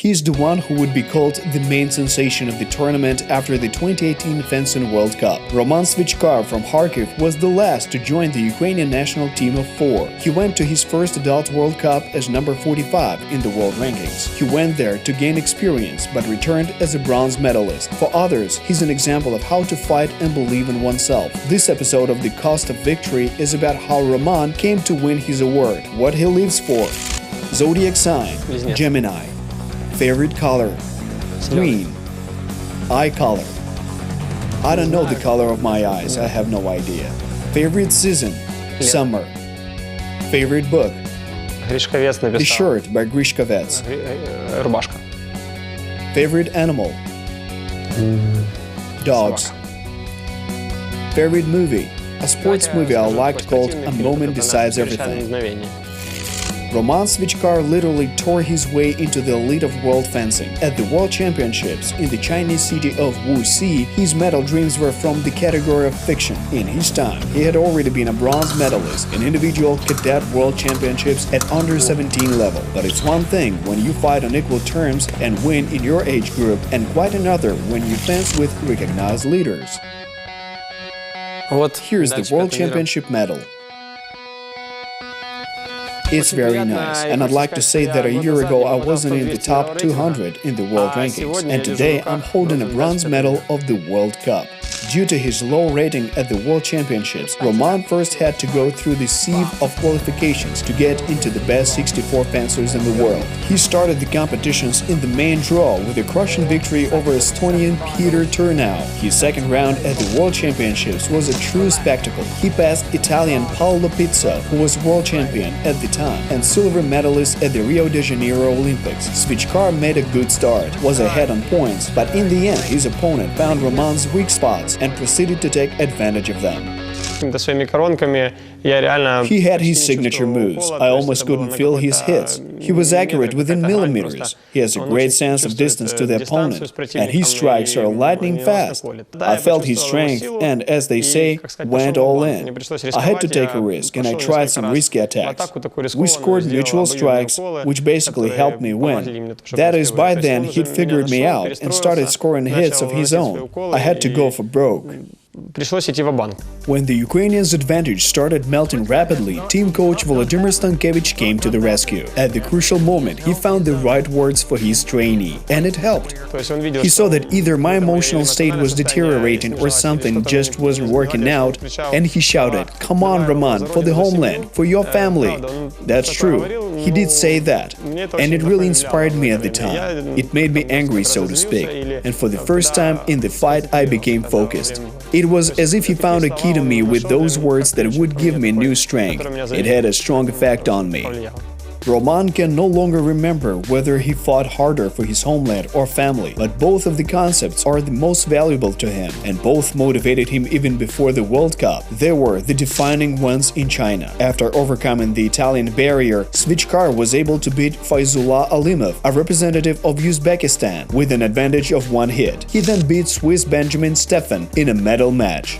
He's the one who would be called the main sensation of the tournament after the 2018 Fencing World Cup. Roman Svichkar from Kharkiv was the last to join the Ukrainian national team of 4. He went to his first adult World Cup as number 45 in the world rankings. He went there to gain experience but returned as a bronze medalist. For others, he's an example of how to fight and believe in oneself. This episode of The Cost of Victory is about how Roman came to win his award, what he lives for. Zodiac sign, Gemini. Favorite color, green. Eye color, I don't know the color of my eyes, I have no idea. Favorite season, summer. Favorite book, The Shirt by Grishkovets. Favorite animal, dogs. Favorite movie, a sports movie I liked called A Moment Decides Everything. Roman Svichkar literally tore his way into the elite of world fencing. At the World Championships in the Chinese city of Wuxi, his medal dreams were from the category of fiction. In his time, he had already been a bronze medalist in individual cadet World Championships at under 17 level. But it's one thing when you fight on equal terms and win in your age group, and quite another when you fence with recognized leaders. Here's the World Championship medal. It's very nice, and I'd like to say that a year ago I wasn't in the top 200 in the world rankings, and today I'm holding a bronze medal of the World Cup. Due to his low rating at the World Championships, Roman first had to go through the sieve of qualifications to get into the best 64 fencers in the world. He started the competitions in the main draw with a crushing victory over Estonian Peter Turnau. His second round at the World Championships was a true spectacle. He passed Italian Paolo Pizzo, who was world champion at the time and silver medalist at the Rio de Janeiro Olympics. Svichkar made a good start, was ahead on points, but in the end his opponent found Roman's weak spots and proceeded to take advantage of them. He had his signature moves. I almost couldn't feel his hits. He was accurate within millimeters. He has a great sense of distance to the opponent, and his strikes are lightning fast. I felt his strength and, as they say, went all in. I had to take a risk, and I tried some risky attacks. We scored mutual strikes, which basically helped me win. That is, by then he'd figured me out and started scoring hits of his own. I had to go for broke. When the Ukrainians' advantage started melting rapidly, team coach Volodymyr Stankevich came to the rescue. At the crucial moment, he found the right words for his trainee, and it helped. He saw that either my emotional state was deteriorating or something just wasn't working out, and he shouted, "Come on, Roman, for the homeland, for your family." That's true. He did say that, and it really inspired me at the time. It made me angry, so to speak, and for the first time in the fight I became focused. It was as if he found a key to me with those words that would give me new strength. It had a strong effect on me. Roman can no longer remember whether he fought harder for his homeland or family, but both of the concepts are the most valuable to him, and both motivated him even before the World Cup. They were the defining ones in China. After overcoming the Italian barrier, Svichkar was able to beat Faizullah Alimov, a representative of Uzbekistan, with an advantage of one hit. He then beat Swiss Benjamin Stephan in a medal match.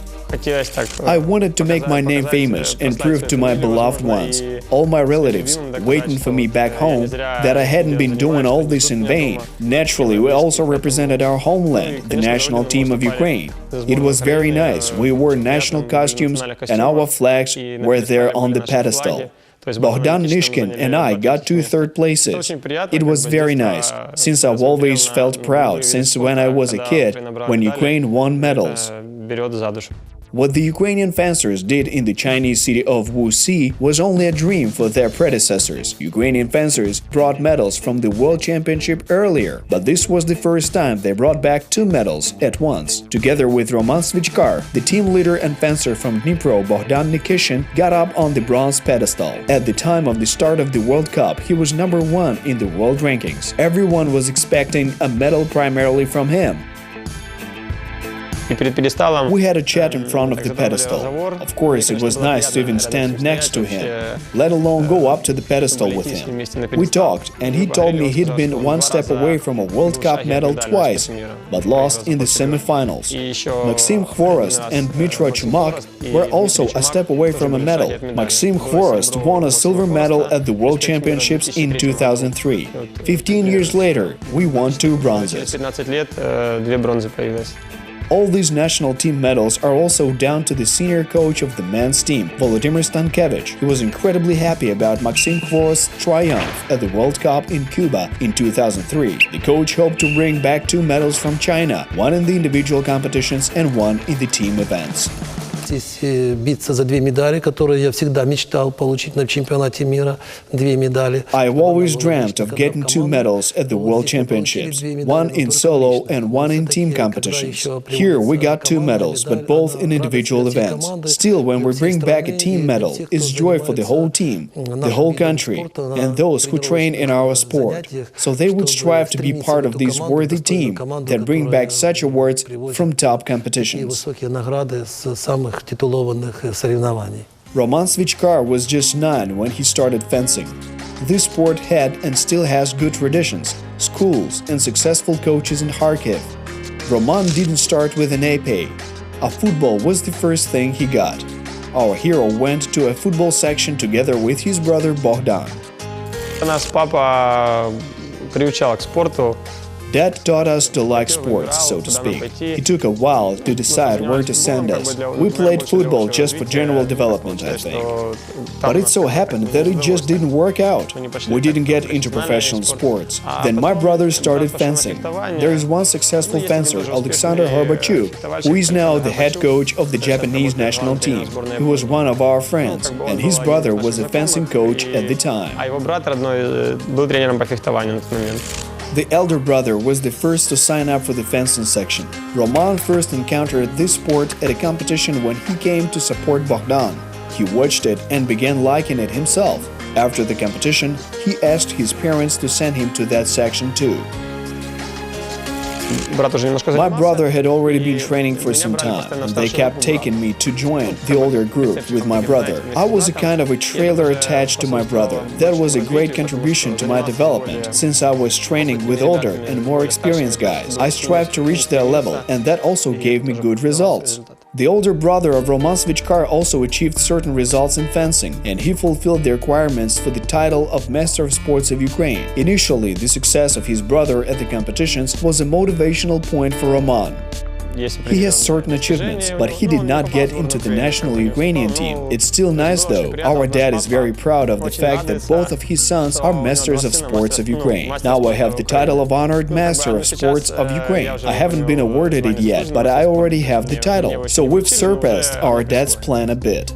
I wanted to make my name famous and prove to my beloved ones, all my relatives, waiting for me back home, that I hadn't been doing all this in vain. Naturally, we also represented our homeland, the national team of Ukraine. It was very nice. We wore national costumes and our flags were there on the pedestal. Bogdan Nishkin and I got 2 third places. It was very nice, since I've always felt proud since when I was a kid, when Ukraine won medals. What the Ukrainian fencers did in the Chinese city of Wuxi was only a dream for their predecessors. Ukrainian fencers brought medals from the World Championship earlier, but this was the first time they brought back 2 medals at once. Together with Roman Svichkar, the team leader and fencer from Dnipro Bogdan Nikishin got up on the bronze pedestal. At the time of the start of the World Cup, he was number 1 in the world rankings. Everyone was expecting a medal primarily from him. We had a chat in front of the pedestal. Of course, it was nice to even stand next to him, let alone go up to the pedestal with him. We talked, and he told me he'd been one step away from a World Cup medal twice, but lost in the semi-finals. Maxim Khvorost and Dmytro Chumak were also a step away from a medal. Maxim Khvorost won a silver medal at the World Championships in 2003. 15 years later, we won 2 bronzes. All these national team medals are also down to the senior coach of the men's team, Volodymyr Stankevich. He was incredibly happy about Maxim Khvorost's triumph at the World Cup in Cuba in 2003. The coach hoped to bring back 2 medals from China, one in the individual competitions and one in the team events. Биться за 2 медали, которые я всегда мечтал получить на чемпионате мира, 2 медали. I've always dreamt of getting 2 medals at the World Championships, one in solo and one in team competitions. Here we got 2 medals, but both in individual events. Still, when we bring back a team medal, it's joy for the whole team, the whole country, and those who train in our sport. So they would strive to be part of this worthy team that bring back such awards from top competitions. Roman Svichkar was just 9 when he started fencing. This sport had and still has good traditions, schools and successful coaches in Kharkiv. Roman didn't start with an A pay. A football was the first thing he got. Our hero went to a football section together with his brother Bogdan. Нас папа приучал к спорту. Dad taught us to like sports, so to speak. It took a while to decide where to send us. We played football just for general development, I think. But it so happened that it just didn't work out. We didn't get into professional sports. Then my brother started fencing. There is one successful fencer, Alexander Horbatyuk, who is now the head coach of the Japanese national team. He was one of our friends, and his brother was a fencing coach at the time. The elder brother was the first to sign up for the fencing section. Roman first encountered this sport at a competition when he came to support Bogdan. He watched it and began liking it himself. After the competition, he asked his parents to send him to that section too. My brother had already been training for some time, and they kept taking me to join the older group with my brother. I was a kind of a trailer attached to my brother. That was a great contribution to my development, since I was training with older and more experienced guys. I strived to reach their level, and that also gave me good results. The older brother of Roman Svichkar also achieved certain results in fencing, and he fulfilled the requirements for the title of Master of Sports of Ukraine. Initially, the success of his brother at the competitions was a motivational point for Roman. He has certain achievements, but he did not get into the national Ukrainian team. It's still nice though. Our dad is very proud of the fact that both of his sons are Masters of Sports of Ukraine. Now I have the title of Honored Master of Sports of Ukraine. I haven't been awarded it yet, but I already have the title. So we've surpassed our dad's plan a bit.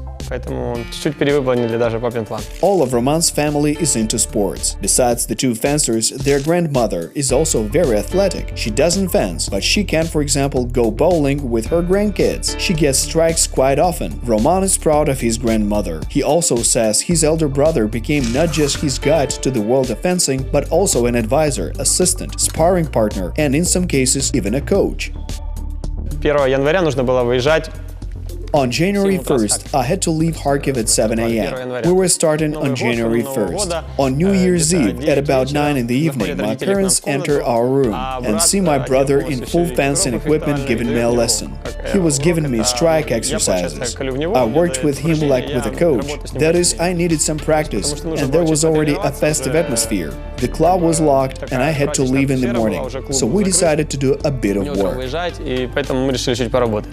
All of Roman's family is into sports. Besides the 2 fencers, their grandmother is also very athletic. She doesn't fence, but she can, for example, go bowling with her grandkids. She gets strikes quite often. Roman is proud of his grandmother. He also says his elder brother became not just his guide to the world of fencing, but also an advisor, assistant, sparring partner, and in some cases even a coach. 1 января нужно было выезжать. On January 1st, I had to leave Kharkiv at 7 a.m. We were starting on January 1st. On New Year's Eve, at about 9 in the evening, my parents enter our room and see my brother in full fencing equipment giving me a lesson. He was giving me strike exercises. I worked with him like with a coach. That is, I needed some practice, and there was already a festive atmosphere. The club was locked, and I had to leave in the morning, so we decided to do a bit of work.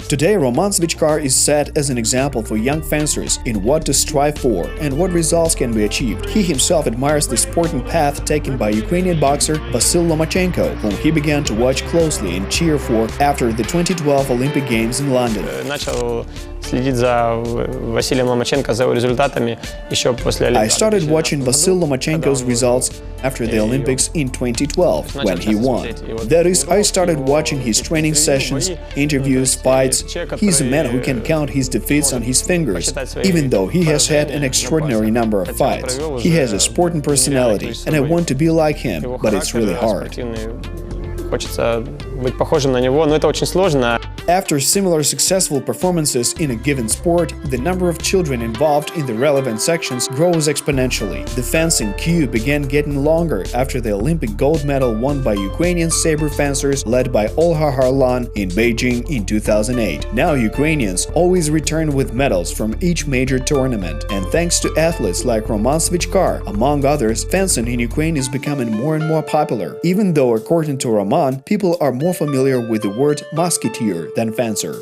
Today, Roman Svichkar is set as an example for young fencers in what to strive for and what results can be achieved. He himself admires the sporting path taken by Ukrainian boxer Vasyl Lomachenko, whom he began to watch closely and cheer for after the 2012 Olympic Games in London. I started watching Vasyl Lomachenko's results after the Olympics in 2012, when he won. That is, I started watching his training sessions, interviews, fights. He's a man who can count his defeats on his fingers, even though he has had an extraordinary number of fights. He has a sporting personality, and I want to be like him, but it's really hard. быть похожим на него, но это очень сложно. After similar successful performances in a given sport, the number of children involved in the relevant sections grows exponentially. The fencing queue began getting longer after the Olympic gold medal won by Ukrainian saber fencers led by Olha Harlan in Beijing in 2008. Now Ukrainians always return with medals from each major tournament, and thanks to athletes like Roman Svichkar, among others, fencing in Ukraine is becoming more and more popular. Even though, according to Roman, people are more familiar with the word musketeer than fencer.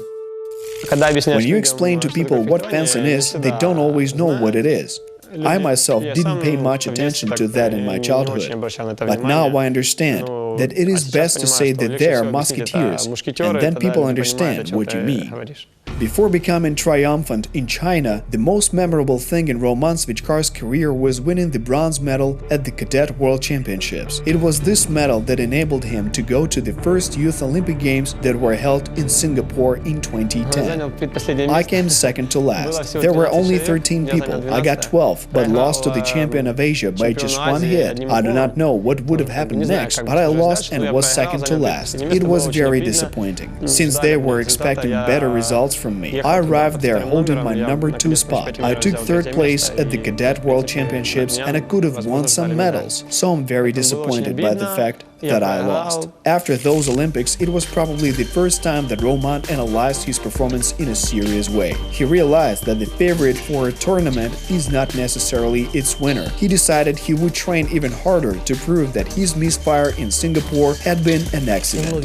When you explain to people what fencing is, they don't always know what it is. I myself didn't pay much attention to that in my childhood, but now I understand that it is best to say that they are musketeers, and then people understand what you mean. Before becoming triumphant in China, the most memorable thing in Roman Svichkar's career was winning the bronze medal at the Cadet World Championships. It was this medal that enabled him to go to the first Youth Olympic Games that were held in Singapore in 2010. I came second to last. There were only 13 people. I got 12, but lost to the champion of Asia by just one hit. I do not know what would have happened next, but I lost and was second to last. It was very disappointing, since they were expecting better results from me. I arrived there holding my number 2 spot. I took 3rd place at the Cadet World Championships and I could have won some medals, so I'm very disappointed by the fact that I lost. After those Olympics, it was probably the first time that Roman analyzed his performance in a serious way. He realized that the favorite for a tournament is not necessarily its winner. He decided he would train even harder to prove that his misfire in Singapore had been an accident.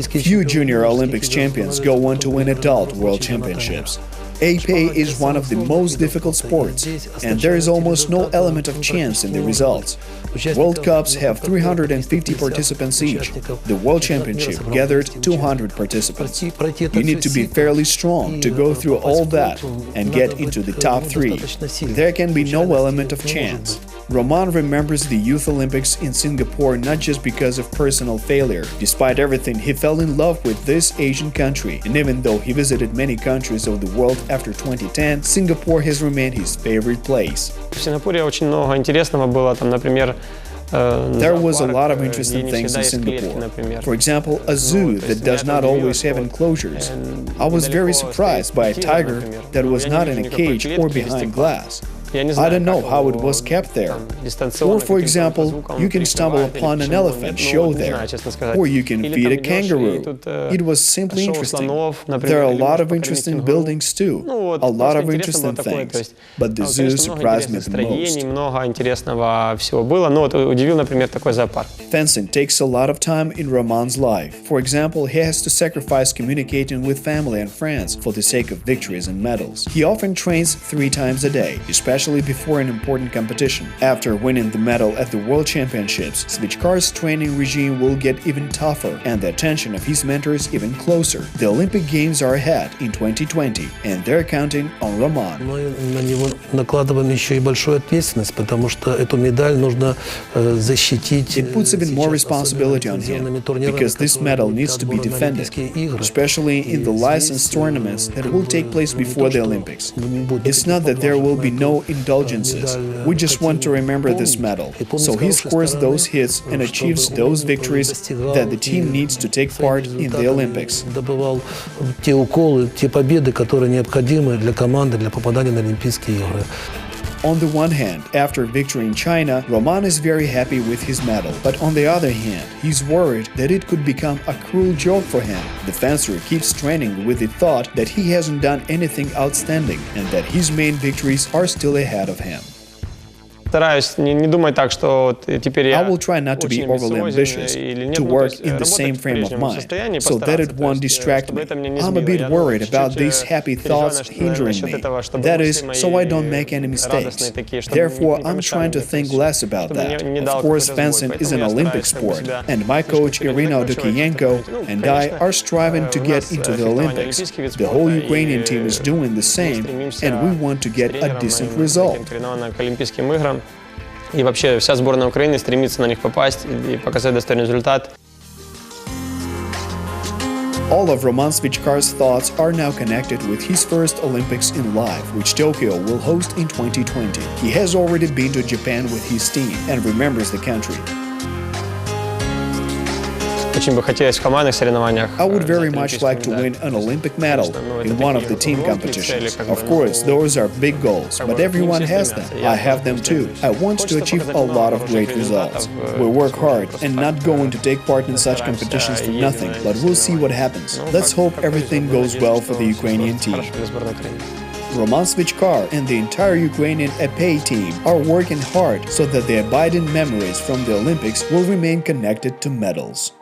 Few Junior Olympics champions go on to win adult World Championships. Épée is one of the most difficult sports, and there is almost no element of chance in the results. World Cups have 350 participants each. The World Championship gathered 200 participants. You need to be fairly strong to go through all that and get into the top 3. There can be no element of chance. Roman remembers the Youth Olympics in Singapore not just because of personal failure. Despite everything, he fell in love with this Asian country, and even though he visited many countries of the world after 2010, Singapore has remained his favorite place. В Сингапуре очень много интересного было, там, например, There was a lot of interesting things in Singapore. For example, a zoo that does not always have enclosures. I was very surprised by a tiger that was not in a cage or behind glass. I don't know how it was kept there. Or, for example, you can stumble upon an elephant show there, or you can feed a kangaroo. It was simply interesting. There are a lot of interesting buildings too, a lot of interesting things, but the zoo surprised me the most. Fencing takes a lot of time in Roman's life. For example, he has to sacrifice communicating with family and friends for the sake of victories and medals. He often trains 3 times a day, especially before an important competition. After winning the medal at the World Championships, Svichkar's training regime will get even tougher and the attention of his mentors even closer. The Olympic Games are ahead in 2020, and they're counting on Roman. Мы на него накладываем еще и большую ответственность, потому что эту медаль нужно защитить. It puts even more responsibility on him, because this medal needs to be defended, especially in the licensed tournaments that will take place before the Olympics. It's not that there will be no indulgences. We just want to remember this medal. So he scores those hits and achieves those victories that the team needs to take part in the Olympics. Добывал те уколы, те победы, которые необходимы для команды для попадания на Олимпийские игры. On the one hand, after victory in China, Roman is very happy with his medal. But on the other hand, he's worried that it could become a cruel joke for him. The fencer keeps training with the thought that he hasn't done anything outstanding and that his main victories are still ahead of him. Стараюсь не думать так, что теперь я I will try not to be overly ambitious, to work in the same frame of mind, so that it won't distract me. I'm a bit worried about these happy thoughts hindering me. That is, so I don't make any mistakes. Therefore, I'm trying to think less about that. Of course, fencing is an Olympic sport, and my coach Irina Odokiyenko and I are striving to get into the Olympics. The whole Ukrainian team is doing the same, and we want to get a decent result. И вообще вся сборная Украины стремится на них попасть и показать достойный результат. All of Roman Svichkar's thoughts are now connected with his first Olympics in life, which Tokyo will host in 2020. He has already been to Japan with his team and remembers the country. Очень бы хотелось в командных соревнованиях. I would very much like to win an Olympic medal in one of the team competitions. Of course, those are big goals, but everyone has them. I have them too. I want to achieve a lot of great results. We work hard and not going to take part in such competitions for nothing, but we'll see what happens. Let's hope everything goes well for the Ukrainian team. Roman Svichkar and the entire Ukrainian epee team are working hard so that the abiding memories from the Olympics will remain connected to medals.